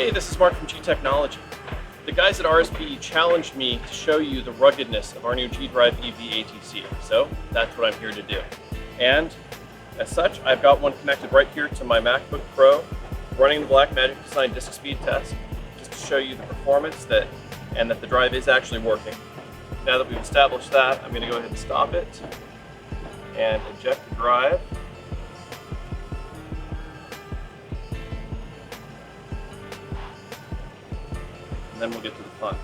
Hey, this is Mark from G Technology. The guys at RSPE challenged me to show you the ruggedness of our new G-Drive EV ATC, so that's what I'm here to do. And as such, I've got one connected right here to my MacBook Pro, running the Blackmagic Design disk speed test, just to show you the performance and that the drive is actually working. Now that we've established that, I'm going to go ahead and stop it and eject the drive. And then we'll get to the fun.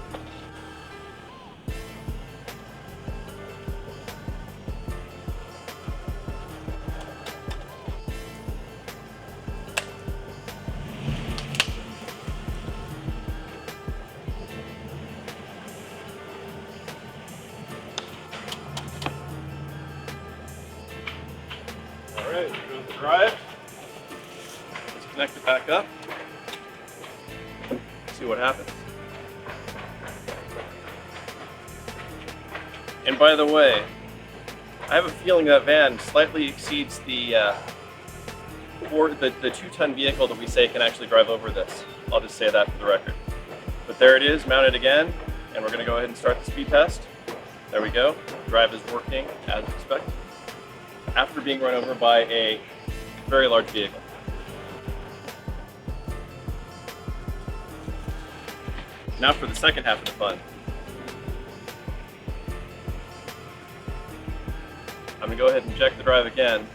All right, go to the drive. Let's connect it back up. See what happens. And by the way, I have a feeling that van slightly exceeds the 2-ton vehicle that we say can actually drive over this. I'll just say that for the record. But there it is, mounted again, and we're going to go ahead and start the speed test. There we go. The drive is working as expected after being run over by a very large vehicle. Now for the second half of the fun. I'm going to go ahead and eject the drive again.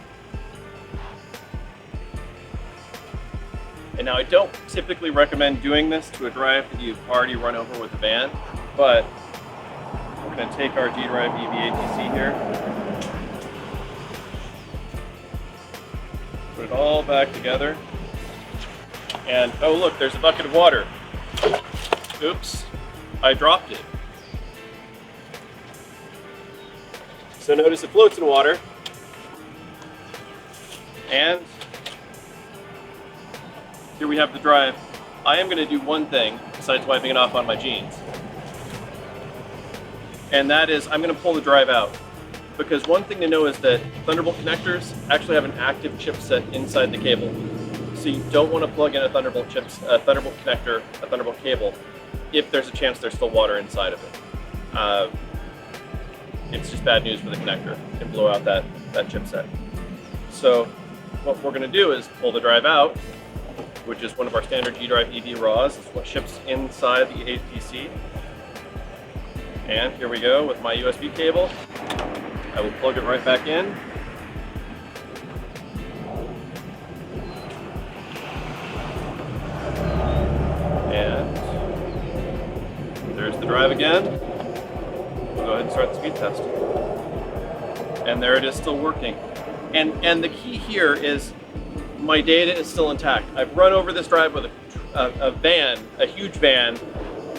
And now I don't typically recommend doing this to a drive that you've already run over with a van, but we're going to take our G-Drive EV ATC here, put it all back together, and oh look, there's a bucket of water. Oops, I dropped it. So notice it floats in water, and here we have the drive. I am going to do one thing besides wiping it off on my jeans, and that is I'm going to pull the drive out, because one thing to know is that Thunderbolt connectors actually have an active chipset inside the cable, so you don't want to plug in a Thunderbolt connector, a Thunderbolt cable, if there's a chance there's still water inside of it. It's just bad news for the connector. It can blow out that chipset. So what we're going to do is pull the drive out, which is one of our standard G-Drive EV RAWs. It's what ships inside the ATC. And here we go with my USB cable. I will plug it right back in. And there's the drive again. Go ahead and start the speed test. And there it is, still working. And the key here is my data is still intact. I've run over this drive with a van, a huge van,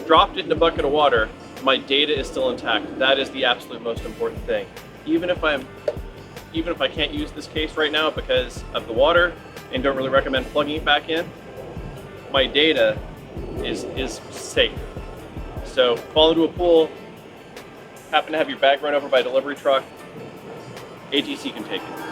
dropped it in a bucket of water. My data is still intact. That is the absolute most important thing. Even if I can't use this case right now because of the water and don't really recommend plugging it back in, my data is safe. So fall into a pool, happen to have your bag run over by a delivery truck, ATC can take it.